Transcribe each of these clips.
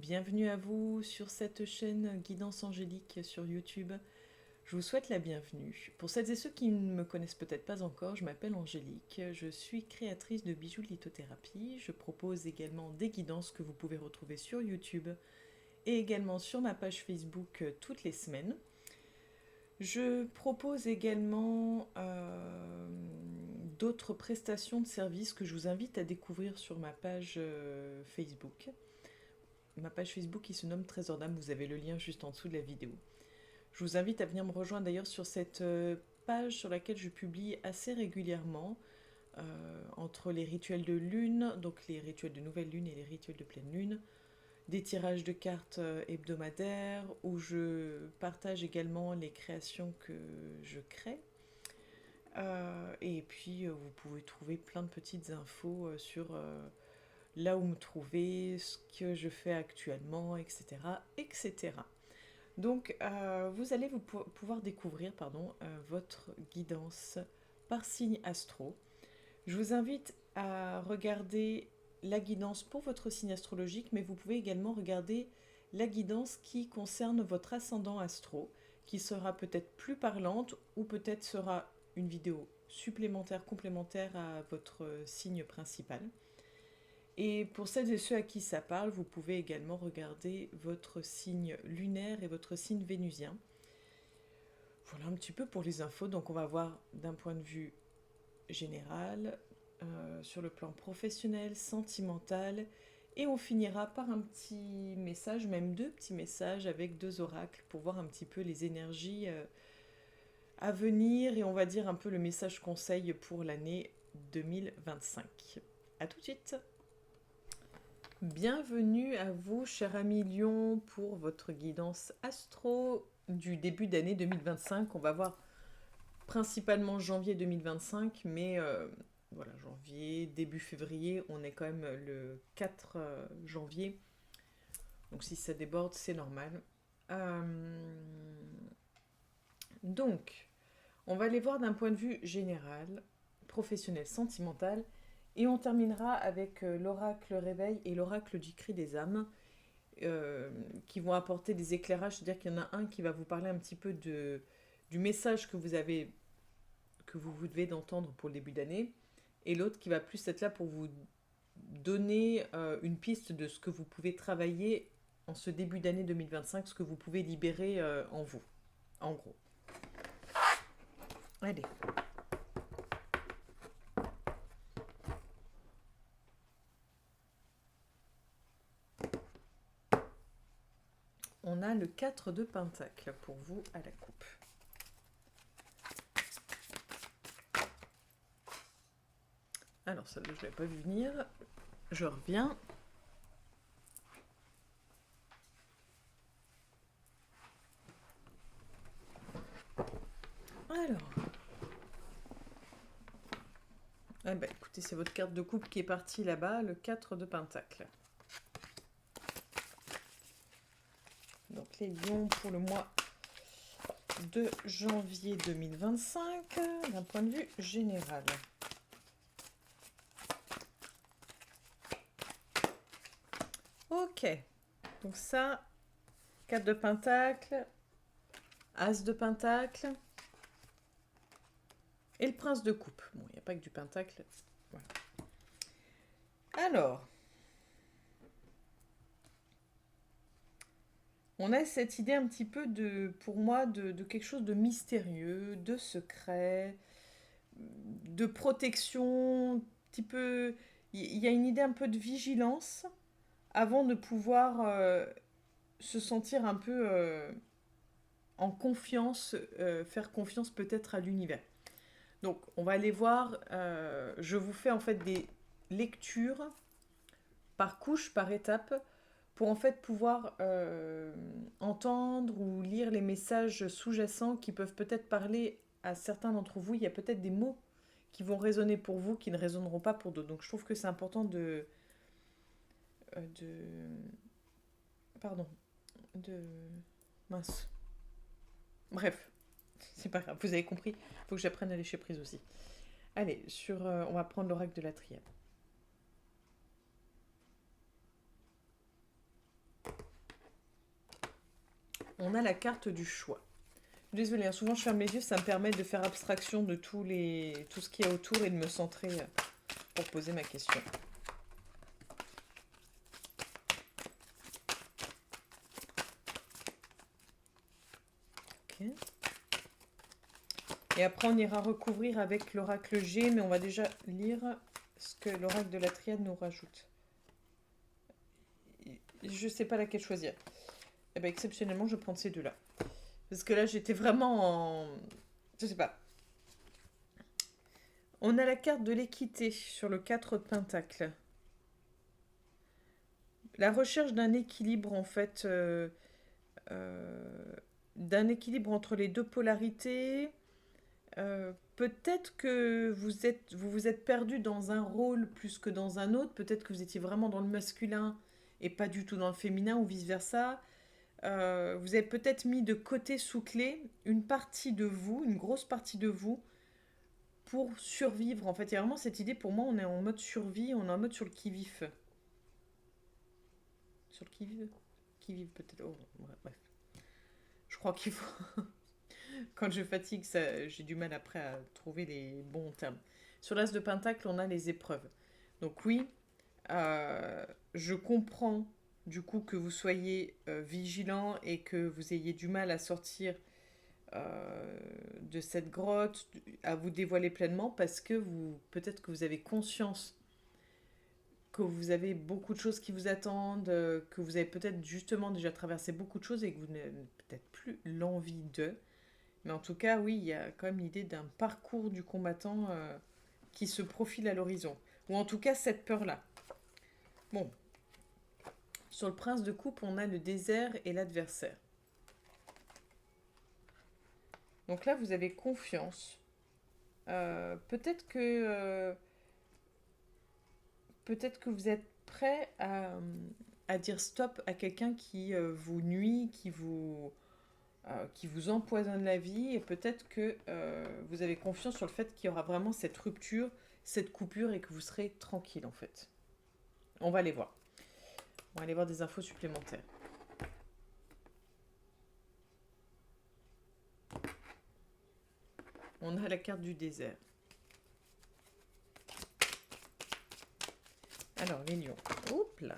Bienvenue à vous sur cette chaîne Guidance Angélique sur YouTube. Je vous souhaite la bienvenue. Pour celles et ceux qui ne me connaissent peut-être pas encore, je m'appelle Angélique, je suis créatrice de bijoux de lithothérapie. Je propose également des guidances que vous pouvez retrouver sur YouTube et également sur ma page Facebook toutes les semaines. Je propose également d'autres prestations de services que je vous invite à découvrir sur ma page Facebook. Ma page Facebook qui se nomme Trésor d'âme, vous avez le lien juste en dessous de la vidéo. Je vous invite à venir me rejoindre d'ailleurs sur cette page sur laquelle je publie assez régulièrement entre les rituels de lune, donc les rituels de nouvelle lune et les rituels de pleine lune, des tirages de cartes hebdomadaires où je partage également les créations que je crée. Et puis vous pouvez trouver plein de petites infos sur là où me trouver, ce que je fais actuellement, etc. etc. Donc vous allez pouvoir découvrir votre guidance par signe astro. Je vous invite à regarder la guidance pour votre signe astrologique, mais vous pouvez également regarder la guidance qui concerne votre ascendant astro, qui sera peut-être plus parlante ou peut-être sera une vidéo supplémentaire, complémentaire à votre signe principal. Et pour celles et ceux à qui ça parle, vous pouvez également regarder votre signe lunaire et votre signe vénusien. Voilà un petit peu pour les infos. Donc on va voir d'un point de vue général, sur le plan professionnel, sentimental, et on finira par un petit message, même deux petits messages avec deux oracles pour voir un petit peu les énergies à venir et on va dire un peu le message conseil pour l'année 2025. A tout de suite. Bienvenue à vous, cher ami Lion, pour votre guidance astro du début d'année 2025. On va voir principalement janvier 2025, mais voilà, janvier, début février, on est quand même le 4 janvier. Donc si ça déborde, c'est normal. Donc, on va aller voir d'un point de vue général, professionnel, sentimental, et on terminera avec l'oracle réveil et l'oracle du cri des âmes, qui vont apporter des éclairages. C'est-à-dire qu'il y en a un qui va vous parler un petit peu du message que vous devez d'entendre pour le début d'année, et l'autre qui va plus être là pour vous donner une piste de ce que vous pouvez travailler en ce début d'année 2025, ce que vous pouvez libérer en vous, en gros. Allez. On a le 4 de pentacle pour vous à la coupe. Alors celle-là, je ne l'avais pas vu venir. Je reviens. Alors. Eh ben, écoutez, c'est votre carte de coupe qui est partie là-bas, le 4 de pentacle. Donc les lions pour le mois de janvier 2025, d'un point de vue général. Ok, donc ça, 4 de pentacle, as de pentacle, et le prince de coupe. Bon, il n'y a pas que du pentacle. Voilà. Alors, on a cette idée un petit peu pour moi, de quelque chose de mystérieux, de secret, de protection, un petit peu. Il y a une idée un peu de vigilance avant de pouvoir se sentir un peu en confiance, faire confiance peut-être à l'univers. Donc, on va aller voir. Je vous fais en fait des lectures par couche, par étape, pour en fait pouvoir entendre ou lire les messages sous-jacents qui peuvent peut-être parler à certains d'entre vous. Il y a peut-être des mots qui vont résonner pour vous, qui ne résonneront pas pour d'autres. Donc je trouve que c'est important pardon. Mince. Bref, c'est pas grave, vous avez compris. Il faut que j'apprenne à lâcher prise aussi. Allez, on va prendre l'oracle de la triade. on a la carte du choix. Désolée, hein, souvent je ferme les yeux, ça me permet de faire abstraction de tout ce qu'il y a autour et de me centrer pour poser ma question. Ok. Et après on ira recouvrir avec l'oracle G, mais on va déjà lire ce que l'oracle de la triade nous rajoute. Je sais pas laquelle choisir. Eh bien, exceptionnellement, je prends ces deux-là. Parce que là, j'étais vraiment en... Je sais pas. On a la carte de l'équité sur le 4 de Pentacle. La recherche d'un équilibre, en fait, d'un équilibre entre les deux polarités. Peut-être que vous êtes perdu dans un rôle plus que dans un autre. Peut-être que vous étiez vraiment dans le masculin et pas du tout dans le féminin ou vice-versa. Vous avez peut-être mis de côté sous clé une partie de vous, une grosse partie de vous, pour survivre. En fait, il y a vraiment cette idée, pour moi, on est en mode survie, on est en mode sur le qui-vive. Sur le qui-vive. Qui-vive peut-être. Oh, bref. Je crois qu'il faut... Quand je fatigue, j'ai du mal après à trouver les bons termes. Sur l'as de Pentacle, on a les épreuves. Donc oui, je comprends du coup que vous soyez vigilant et que vous ayez du mal à sortir de cette grotte, à vous dévoiler pleinement, parce que peut-être que vous avez conscience que vous avez beaucoup de choses qui vous attendent, que vous avez peut-être justement déjà traversé beaucoup de choses et que vous n'avez peut-être plus l'envie de. Mais en tout cas, oui, il y a quand même l'idée d'un parcours du combattant qui se profile à l'horizon. Ou en tout cas, cette peur-là. Bon. Sur le prince de coupe, on a le désert et l'adversaire. Donc là, vous avez confiance. Peut-être que vous êtes prêt à dire stop à quelqu'un qui vous nuit, qui vous empoisonne la vie, et peut-être que vous avez confiance sur le fait qu'il y aura vraiment cette rupture, cette coupure, et que vous serez tranquille en fait. On va aller voir. On va aller voir des infos supplémentaires. On a la carte du désert. Alors, les lions. Oups là.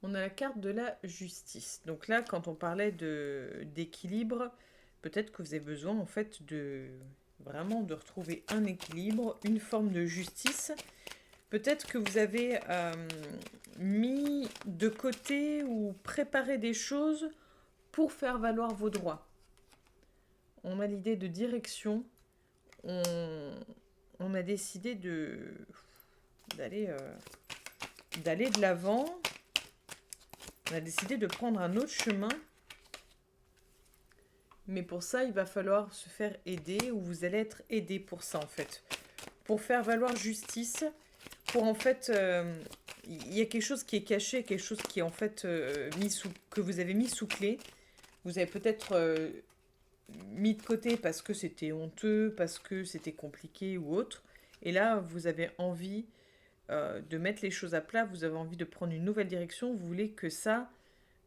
On a la carte de la justice. Donc là, quand on parlait d'équilibre, peut-être que vous avez besoin en fait vraiment de retrouver un équilibre, une forme de justice. Peut-être que vous avez mis de côté ou préparé des choses pour faire valoir vos droits. On a l'idée de direction. On a décidé d'aller de l'avant. On a décidé de prendre un autre chemin. Mais pour ça, il va falloir se faire aider, ou vous allez être aidé pour ça en fait. Pour faire valoir justice, pour en fait... il y a quelque chose qui est caché, quelque chose qui est en fait que vous avez mis sous clé. Vous avez peut-être mis de côté parce que c'était honteux, parce que c'était compliqué ou autre. Et là, vous avez envie de mettre les choses à plat, vous avez envie de prendre une nouvelle direction, vous voulez que ça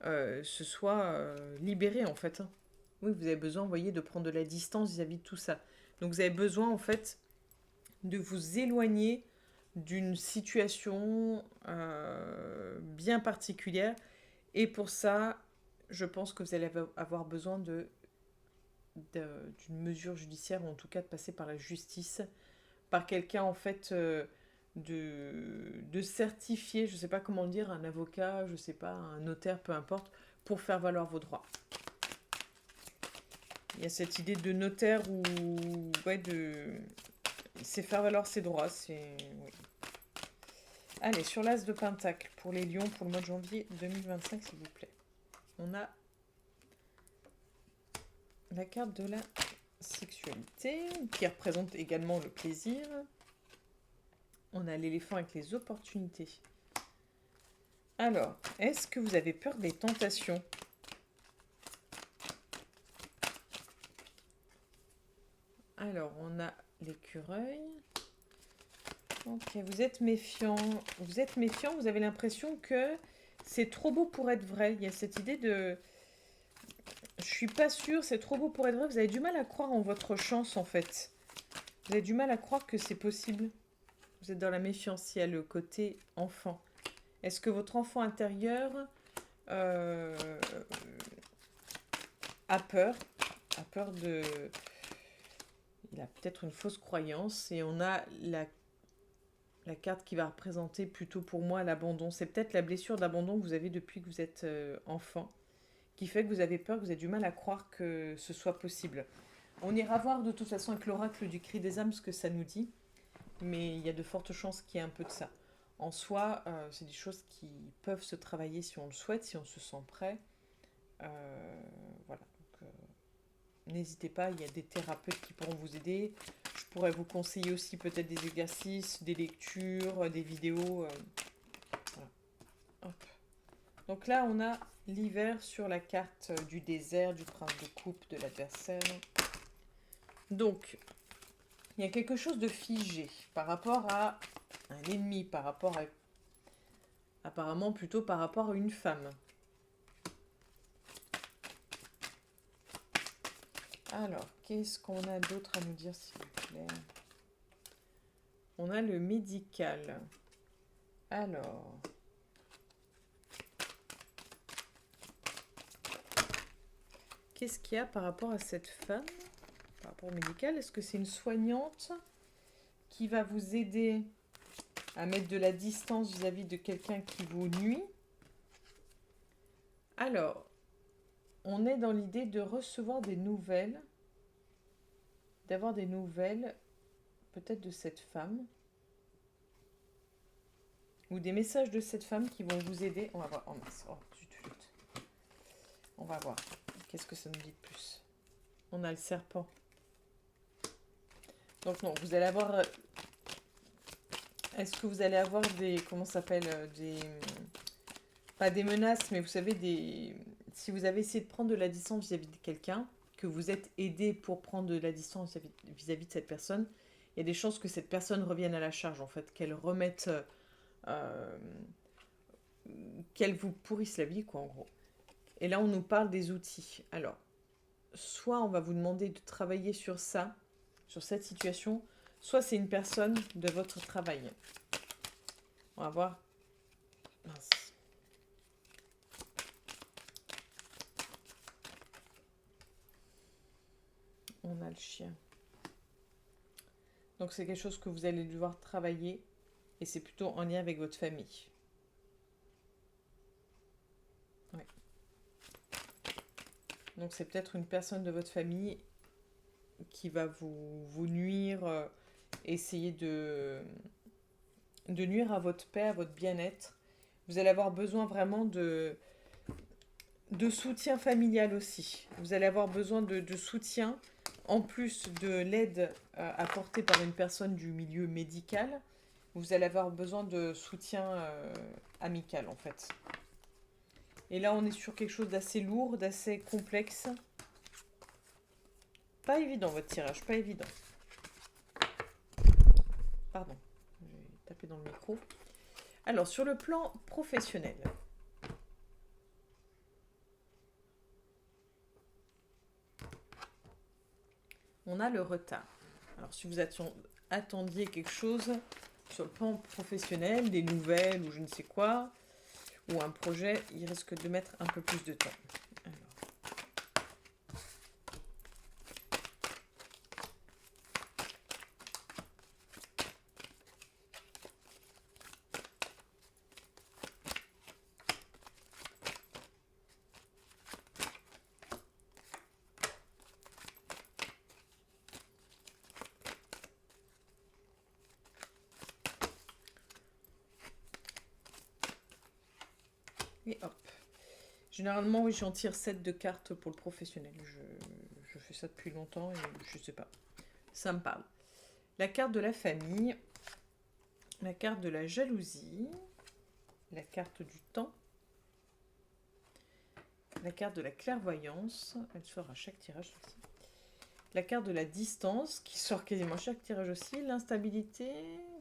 se soit libéré en fait. Oui, vous avez besoin, vous voyez, de prendre de la distance vis-à-vis de tout ça. Donc vous avez besoin en fait de vous éloigner d'une situation bien particulière. Et pour ça, je pense que vous allez avoir besoin d'une mesure judiciaire, ou en tout cas de passer par la justice, par quelqu'un en fait de certifié, je ne sais pas comment le dire, un avocat, je ne sais pas, un notaire, peu importe, pour faire valoir vos droits. Il y a cette idée de notaire ou ouais, c'est faire valoir ses droits, c'est oui. Allez, sur l'as de Pentacle, pour les lions, pour le mois de janvier 2025, s'il vous plaît. On a la carte de la sexualité, qui représente également le plaisir. On a l'éléphant avec les opportunités. Alors, est-ce que vous avez peur des tentations ? Alors, on a l'écureuil. Ok, vous êtes méfiant. Vous êtes méfiant, vous avez l'impression que c'est trop beau pour être vrai. Il y a cette idée de... Je suis pas sûre, c'est trop beau pour être vrai. Vous avez du mal à croire en votre chance, en fait. Vous avez du mal à croire que c'est possible. Vous êtes dans la méfiance, il y a le côté enfant. Est-ce que votre enfant intérieur euh, a peur de... Il a peut-être une fausse croyance et on a la carte qui va représenter plutôt pour moi l'abandon. C'est peut-être la blessure d'abandon que vous avez depuis que vous êtes enfant qui fait que vous avez peur, que vous avez du mal à croire que ce soit possible. On ira voir de toute façon avec l'oracle du cri des âmes ce que ça nous dit, mais il y a de fortes chances qu'il y ait un peu de ça. En soi, c'est des choses qui peuvent se travailler si on le souhaite, si on se sent prêt. Voilà. Donc, n'hésitez pas, il y a des thérapeutes qui pourront vous aider. Je pourrais vous conseiller aussi peut-être des exercices, des lectures, des vidéos. Voilà. Hop. Donc là, on a l'hiver sur la carte du désert, du prince de coupe, de l'adversaire. Donc, il y a quelque chose de figé par rapport à un ennemi, par rapport à... apparemment plutôt par rapport à une femme. Alors, qu'est-ce qu'on a d'autre à nous dire, s'il vous plaît? On a le médical. Alors... Qu'est-ce qu'il y a par rapport à cette femme? Par rapport au médical, est-ce que c'est une soignante qui va vous aider à mettre de la distance vis-à-vis de quelqu'un qui vous nuit? Alors, on est dans l'idée de recevoir des nouvelles, d'avoir des nouvelles peut-être de cette femme, ou des messages de cette femme qui vont vous aider. On va voir. Oh mince, oh, zut. On va voir. Qu'est-ce que ça nous dit de plus? On a le serpent. Donc non, vous allez avoir... Est-ce que vous allez avoir des... Comment ça s'appelle? Des... Pas des menaces, mais vous savez, des... Si vous avez essayé de prendre de la distance vis-à-vis de quelqu'un, que vous êtes aidé pour prendre de la distance vis-à-vis de cette personne, il y a des chances que cette personne revienne à la charge, en fait, qu'elle remette... qu'elle vous pourrisse la vie, quoi, en gros. Et là, on nous parle des outils. Alors, soit on va vous demander de travailler sur ça, sur cette situation, soit c'est une personne de votre travail. On va voir. Mince. On a le chien. Donc c'est quelque chose que vous allez devoir travailler et c'est plutôt en lien avec votre famille. Ouais. Donc c'est peut-être une personne de votre famille qui va vous nuire, essayer de nuire à votre paix, à votre bien-être. Vous allez avoir besoin vraiment de soutien familial aussi. Vous allez avoir besoin de soutien, en plus de l'aide apportée par une personne du milieu médical. Vous allez avoir besoin de soutien amical, en fait. Et là, on est sur quelque chose d'assez lourd, d'assez complexe. Pas évident, votre tirage, pas évident. Pardon, j'ai tapé dans le micro. Alors, sur le plan professionnel, on a le retard. Alors, si vous attendiez quelque chose sur le plan professionnel, des nouvelles ou je ne sais quoi, ou un projet, il risque de mettre un peu plus de temps. Alors. Et hop. Généralement, oui, j'en tire 7 de cartes pour le professionnel. Je fais ça depuis longtemps et je sais pas. Ça me parle. La carte de la famille, la carte de la jalousie, la carte du temps, la carte de la clairvoyance, elle sort à chaque tirage aussi, La carte de la distance, qui sort quasiment chaque tirage aussi. L'instabilité,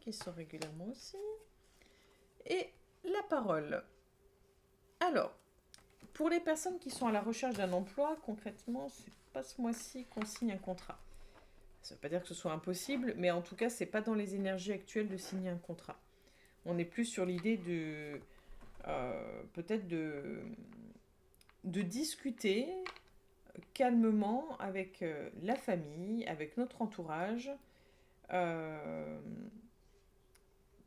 qui sort régulièrement aussi. Et la parole. Alors, pour les personnes qui sont à la recherche d'un emploi, concrètement, c'est pas ce mois-ci qu'on signe un contrat. Ça ne veut pas dire que ce soit impossible, mais en tout cas, c'est pas dans les énergies actuelles de signer un contrat. On est plus sur l'idée de peut-être de discuter calmement avec la famille, avec notre entourage, euh,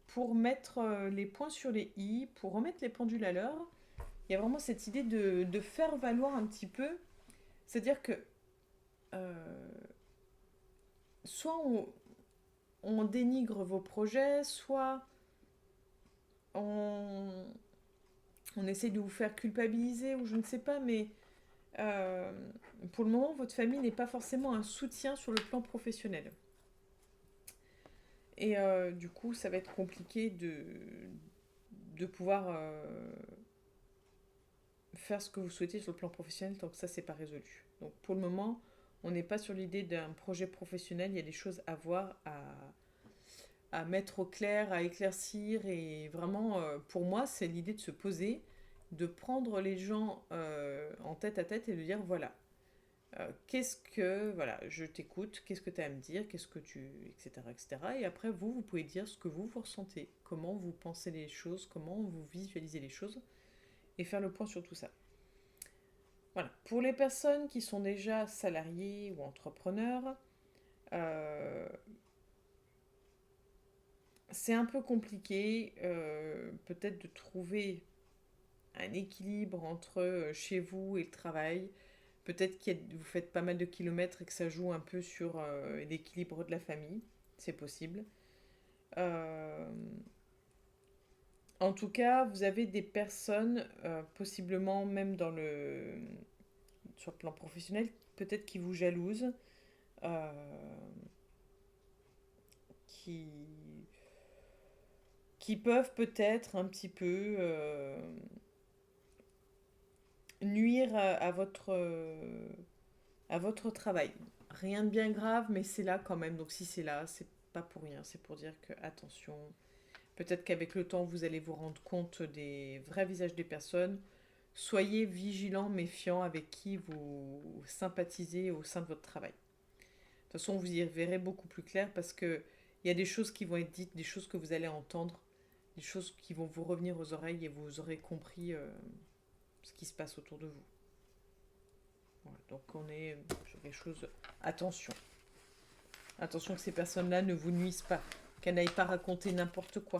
pour mettre les points sur les i, pour remettre les pendules à l'heure. Il y a vraiment cette idée de faire valoir un petit peu. C'est-à-dire que euh, soit on dénigre vos projets, soit on, on essaie de vous faire culpabiliser, ou je ne sais pas, mais euh, pour le moment, votre famille n'est pas forcément un soutien sur le plan professionnel. Et du coup, ça va être compliqué de pouvoir faire ce que vous souhaitez sur le plan professionnel tant que ça, c'est pas résolu. Donc pour le moment, on n'est pas sur l'idée d'un projet professionnel, il y a des choses à voir, à mettre au clair, à éclaircir. Et vraiment, pour moi, c'est l'idée de se poser, de prendre les gens en tête à tête et de dire, voilà, qu'est-ce que, voilà, je t'écoute, qu'est-ce que tu as à me dire, qu'est-ce que tu, etc., etc. Et après, vous pouvez dire ce que vous ressentez, comment vous pensez les choses, comment vous visualisez les choses, et faire le point sur tout ça. Voilà. Pour les personnes qui sont déjà salariés ou entrepreneurs, euh, c'est un peu compliqué peut-être de trouver un équilibre entre chez vous et le travail. Peut-être que vous faites pas mal de kilomètres et que ça joue un peu sur l'équilibre de la famille. C'est possible. Euh, En tout cas, vous avez des personnes, possiblement même sur le plan professionnel, peut-être qui vous jalousent, euh, qui, qui peuvent peut-être un petit peu nuire à votre travail. Rien de bien grave, mais c'est là quand même. Donc si c'est là, c'est pas pour rien. C'est pour dire que attention. Peut-être qu'avec le temps, vous allez vous rendre compte des vrais visages des personnes. Soyez vigilant, méfiant avec qui vous sympathisez au sein de votre travail. De toute façon, vous y verrez beaucoup plus clair parce que il y a des choses qui vont être dites, des choses que vous allez entendre, des choses qui vont vous revenir aux oreilles et vous aurez compris ce qui se passe autour de vous. Voilà, donc on est sur des choses. Attention. Attention que ces personnes-là ne vous nuisent pas. Qu'elles n'aillent pas raconter n'importe quoi.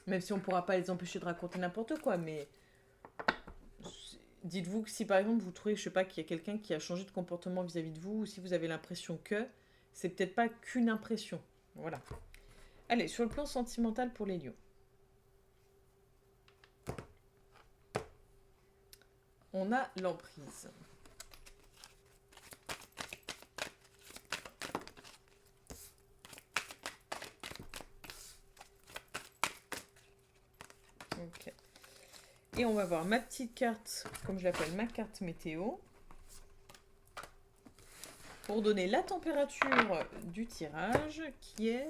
Même si on ne pourra pas les empêcher de raconter n'importe quoi, mais dites-vous que si par exemple vous trouvez, je sais pas, qu'il y a quelqu'un qui a changé de comportement vis-à-vis de vous, ou si vous avez l'impression que, c'est peut-être pas qu'une impression. Voilà. Allez, sur le plan sentimental pour les lions. On a l'emprise. Ok. Et on va voir ma petite carte, comme je l'appelle, ma carte météo, pour donner la température du tirage, qui est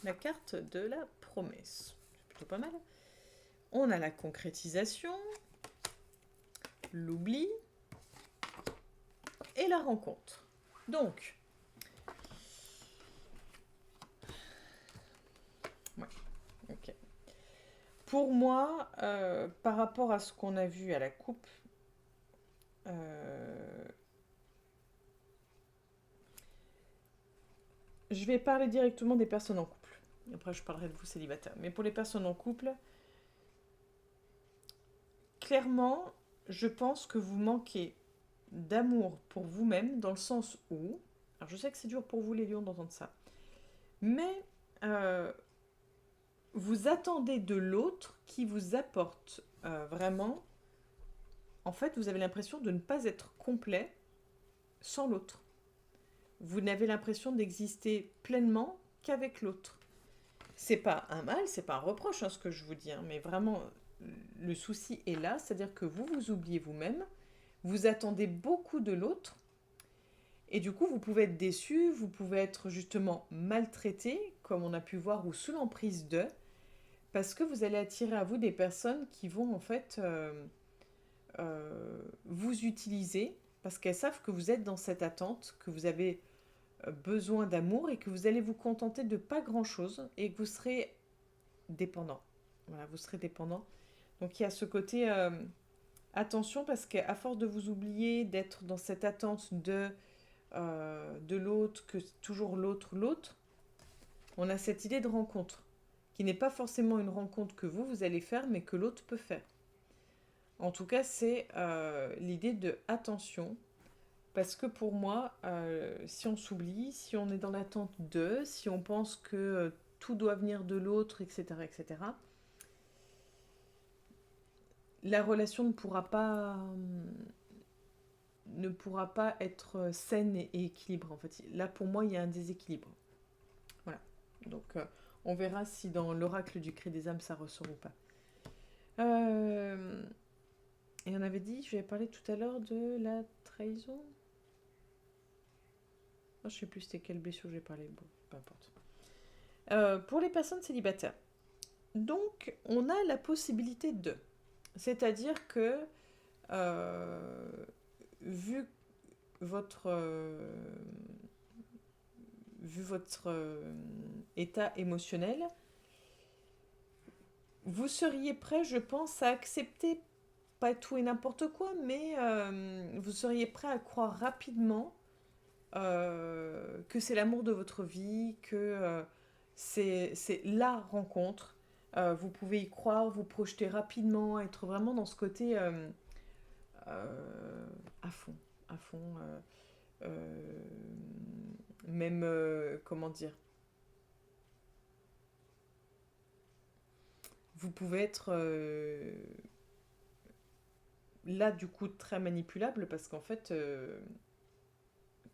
la carte de la promesse. C'est plutôt pas mal. On a la concrétisation, l'oubli et la rencontre. Donc, ouais, ok. Pour moi, par rapport à ce qu'on a vu à la coupe, je vais parler directement des personnes en couple. Après, je parlerai de vous célibataires. Mais pour les personnes en couple, clairement, je pense que vous manquez d'amour pour vous-même, dans le sens où, alors je sais que c'est dur pour vous les lions d'entendre ça, mais vous attendez de l'autre qui vous apporte vraiment, en fait vous avez l'impression de ne pas être complet sans l'autre. Vous n'avez l'impression d'exister pleinement qu'avec l'autre. C'est pas un mal, c'est pas un reproche ce que je vous dis, mais vraiment le souci est là, c'est-à-dire que vous vous oubliez vous-même, vous attendez beaucoup de l'autre, Et du coup, vous pouvez être déçu, vous pouvez être justement maltraité, comme on a pu voir, ou sous l'emprise de, parce que vous allez attirer à vous des personnes qui vont en fait vous utiliser, parce qu'elles savent que vous êtes dans cette attente, que vous avez besoin d'amour et que vous allez vous contenter de pas grand-chose et que vous serez dépendant. Voilà, vous serez dépendant. Donc il y a ce côté attention parce qu'à force de vous oublier, d'être dans cette attente de l'autre, que toujours l'autre, on a cette idée de rencontre qui n'est pas forcément une rencontre que vous allez faire, mais que l'autre peut faire. En tout cas, c'est l'idée de attention, parce que pour moi, si on s'oublie, si on est dans l'attente de, si on pense que tout doit venir de l'autre, etc., la relation ne pourra pas être saine et équilibrée. En fait, là, pour moi, il y a un déséquilibre. Voilà. Donc, on verra si dans l'oracle du cri des âmes, ça ressort ou pas. Et on avait dit, je vais parler tout à l'heure de la trahison. Je ne sais plus c'était quelle blessure j'ai parlé. Bon, peu importe. Pour les personnes célibataires. Donc, on a la possibilité de. C'est-à-dire que, vu votre état émotionnel, vous seriez prêt, je pense, à accepter pas tout et n'importe quoi, mais vous seriez prêt à croire rapidement que c'est l'amour de votre vie, que c'est la rencontre. Vous pouvez y croire, vous projeter rapidement, être vraiment dans ce côté à fond, à fond. Même, comment dire, vous pouvez être là du coup très manipulable parce qu'en fait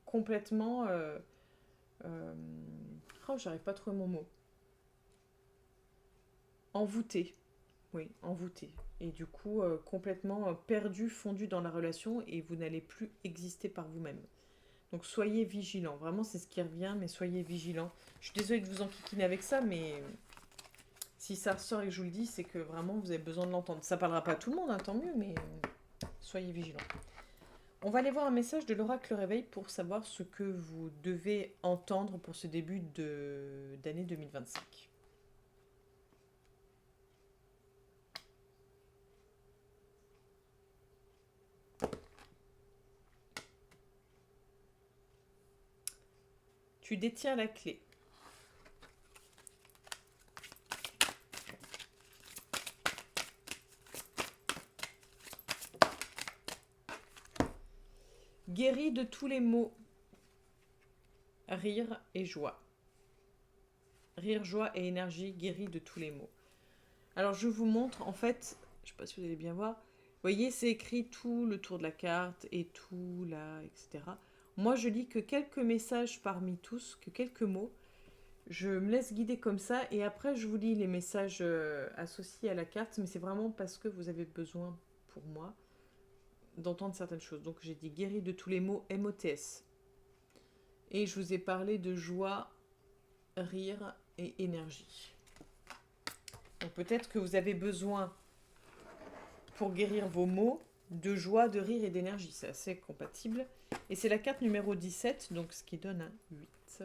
complètement oh j'arrive pas à trouver mon mot, envoûté, oui, envoûté, et du coup complètement perdu, fondu dans la relation et vous n'allez plus exister par vous-même. Donc soyez vigilants, vraiment c'est ce qui revient, mais soyez vigilants. Je suis désolée de vous enquiquiner avec ça, mais si ça ressort et que je vous le dis, c'est que vraiment vous avez besoin de l'entendre. Ça parlera pas à tout le monde, hein, tant mieux, mais soyez vigilants. On va aller voir un message de l'oracle réveil pour savoir ce que vous devez entendre pour ce début d'année 2025. Tu détiens la clé. Guéri de tous les maux. Rire et joie. Rire, joie et énergie, guéri de tous les maux. Alors je vous montre, en fait, je ne sais pas si vous allez bien voir, vous voyez c'est écrit tout le tour de la carte et tout là, etc. Moi je lis que quelques messages parmi tous, que quelques mots. Je me laisse guider comme ça et après je vous lis les messages associés à la carte, mais c'est vraiment parce que vous avez besoin, pour moi, d'entendre certaines choses. Donc j'ai dit guéri de tous les maux, MOTS. Et je vous ai parlé de joie, rire et énergie. Donc peut-être que vous avez besoin, pour guérir vos maux, de joie, de rire et d'énergie. C'est assez compatible. Et c'est la carte numéro 17, donc ce qui donne un 8.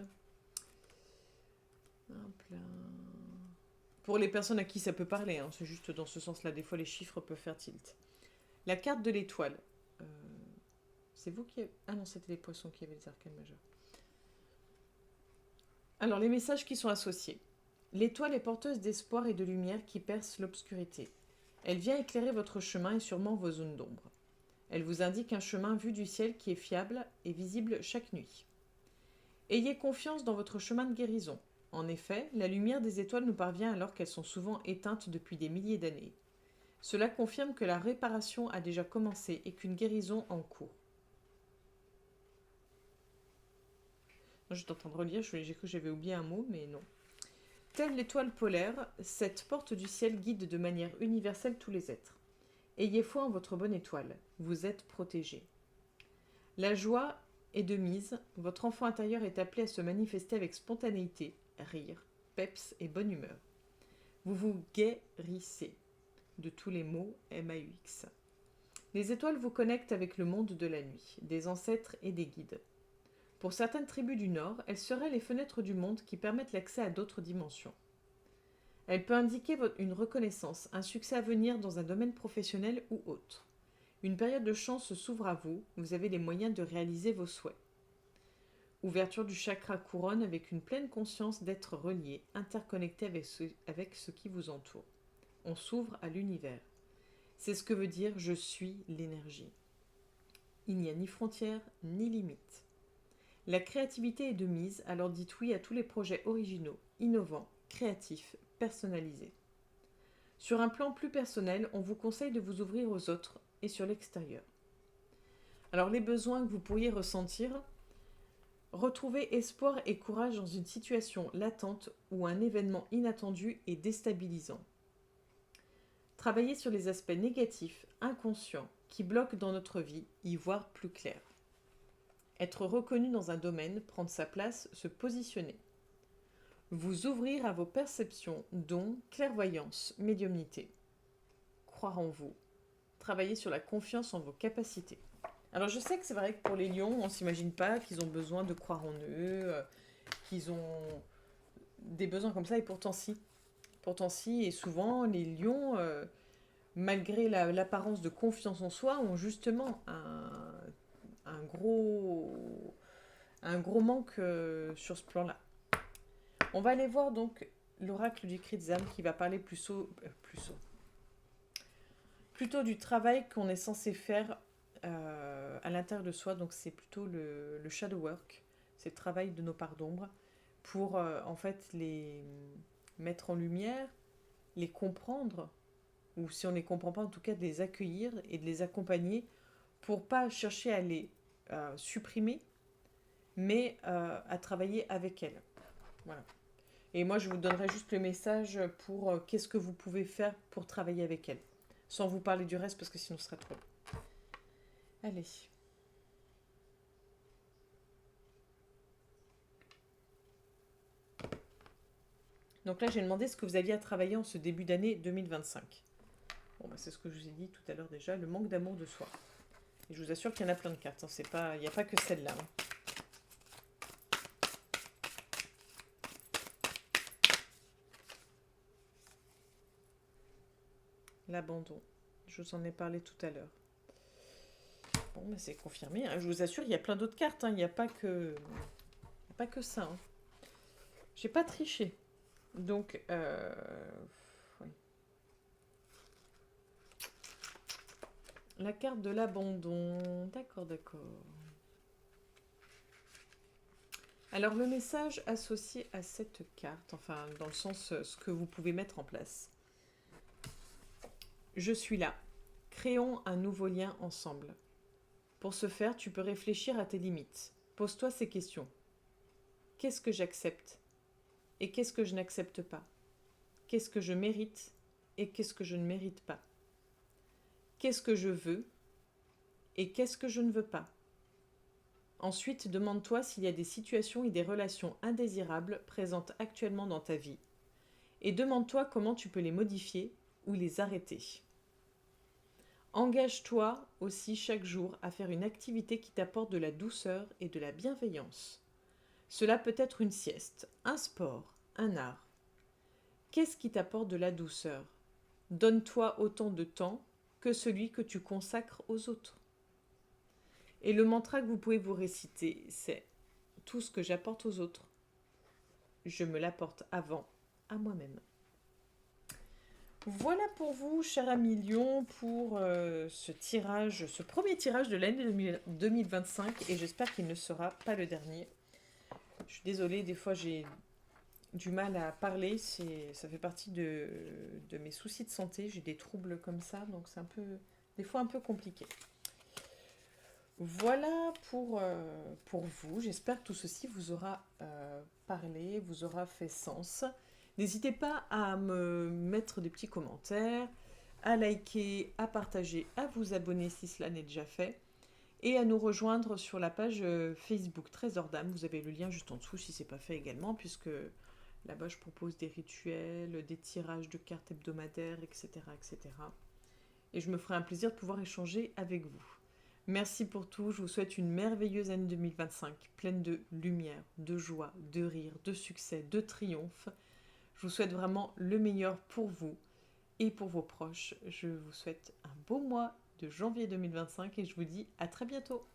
Hop là. Pour les personnes à qui ça peut parler, hein, c'est juste dans ce sens-là. Des fois, les chiffres peuvent faire tilt. La carte de l'étoile. C'est vous qui avez... Ah non, c'était les poissons qui avaient les arcanes majeurs. Alors, les messages qui sont associés. L'étoile est porteuse d'espoir et de lumière qui perce l'obscurité. Elle vient éclairer votre chemin et sûrement vos zones d'ombre. Elle vous indique un chemin vu du ciel qui est fiable et visible chaque nuit. Ayez confiance dans votre chemin de guérison. En effet, la lumière des étoiles nous parvient alors qu'elles sont souvent éteintes depuis des milliers d'années. Cela confirme que la réparation a déjà commencé et qu'une guérison en cours. Je suis en train de relire, j'ai cru que j'avais oublié un mot, mais non. Telle l'étoile polaire, cette porte du ciel guide de manière universelle tous les êtres. Ayez foi en votre bonne étoile, vous êtes protégés. La joie est de mise, votre enfant intérieur est appelé à se manifester avec spontanéité, rire, peps et bonne humeur. Vous vous guérissez de tous les maux MAUX. Les étoiles vous connectent avec le monde de la nuit, des ancêtres et des guides. Pour certaines tribus du Nord, elles seraient les fenêtres du monde qui permettent l'accès à d'autres dimensions. Elle peut indiquer une reconnaissance, un succès à venir dans un domaine professionnel ou autre. Une période de chance s'ouvre à vous, vous avez les moyens de réaliser vos souhaits. Ouverture du chakra couronne avec une pleine conscience d'être relié, interconnecté avec ce qui vous entoure. On s'ouvre à l'univers. C'est ce que veut dire « je suis l'énergie ». Il n'y a ni frontières ni limites. La créativité est de mise, alors dites oui à tous les projets originaux, innovants, créatifs, personnalisés. Sur un plan plus personnel, on vous conseille de vous ouvrir aux autres et sur l'extérieur. Alors les besoins que vous pourriez ressentir, retrouvez espoir et courage dans une situation latente ou un événement inattendu et déstabilisant. Travaillez sur les aspects négatifs, inconscients, qui bloquent dans notre vie, y voir plus clair. Être reconnu dans un domaine, prendre sa place, se positionner. Vous ouvrir à vos perceptions, dons, clairvoyance, médiumnité. Croire en vous. Travailler sur la confiance en vos capacités. Alors je sais que c'est vrai que pour les lions, on ne s'imagine pas qu'ils ont besoin de croire en eux, qu'ils ont des besoins comme ça, et pourtant si. Pourtant si, et souvent les lions, malgré l'apparence de confiance en soi, ont justement un gros manque sur ce plan-là. On va aller voir donc l'oracle du cri des âmes qui va parler plutôt du travail qu'on est censé faire à l'intérieur de soi. Donc c'est plutôt le shadow work, c'est le travail de nos parts d'ombre pour en fait les mettre en lumière, les comprendre, ou si on ne les comprend pas, en tout cas de les accueillir et de les accompagner pour pas chercher à les supprimer, mais à travailler avec elles. Voilà. Et moi, je vous donnerai juste le message pour qu'est-ce que vous pouvez faire pour travailler avec elles, sans vous parler du reste parce que sinon ce serait trop long. Allez. Donc là, j'ai demandé ce que vous aviez à travailler en ce début d'année 2025. Bon, c'est ce que je vous ai dit tout à l'heure déjà, le manque d'amour de soi. Et je vous assure qu'il y en a plein de cartes, hein. Il n'y a pas que celle-là. Hein. L'abandon. Je vous en ai parlé tout à l'heure. Bon, c'est confirmé. Hein. Je vous assure, il y a plein d'autres cartes. Hein. Il n'y a pas que ça. Hein. J'ai pas triché. Donc, oui. La carte de l'abandon. D'accord. Alors, le message associé à cette carte, enfin, dans le sens, ce que vous pouvez mettre en place. Je suis là. Créons un nouveau lien ensemble. Pour ce faire, tu peux réfléchir à tes limites. Pose-toi ces questions. Qu'est-ce que j'accepte ? Et qu'est-ce que je n'accepte pas ? Qu'est-ce que je mérite ? Et qu'est-ce que je ne mérite pas ? Qu'est-ce que je veux ? Et qu'est-ce que je ne veux pas ? Ensuite, demande-toi s'il y a des situations et des relations indésirables présentes actuellement dans ta vie. Et demande-toi comment tu peux les modifier ou les arrêter. Engage-toi aussi chaque jour à faire une activité qui t'apporte de la douceur et de la bienveillance. Cela peut être une sieste, un sport, un art. Qu'est-ce qui t'apporte de la douceur ? Donne-toi autant de temps que celui que tu consacres aux autres. Et le mantra que vous pouvez vous réciter, c'est « Tout ce que j'apporte aux autres, je me l'apporte avant à moi-même ». Voilà pour vous, cher ami Lion, pour ce premier tirage de l'année 2025, et j'espère qu'il ne sera pas le dernier. Je suis désolée, des fois j'ai du mal à parler, ça fait partie de mes soucis de santé, j'ai des troubles comme ça, donc c'est des fois un peu compliqué. Voilà pour vous, j'espère que tout ceci vous aura parlé, vous aura fait sens. N'hésitez pas à me mettre des petits commentaires, à liker, à partager, à vous abonner si cela n'est déjà fait. et à nous rejoindre sur la page Facebook Trésor d'âme. Vous avez le lien juste en dessous si ce n'est pas fait également, puisque là-bas je propose des rituels, des tirages de cartes hebdomadaires, etc., etc. Et je me ferai un plaisir de pouvoir échanger avec vous. Merci pour tout, je vous souhaite une merveilleuse année 2025, pleine de lumière, de joie, de rire, de succès, de triomphe. Je vous souhaite vraiment le meilleur pour vous et pour vos proches. Je vous souhaite un beau mois de janvier 2025 et je vous dis à très bientôt.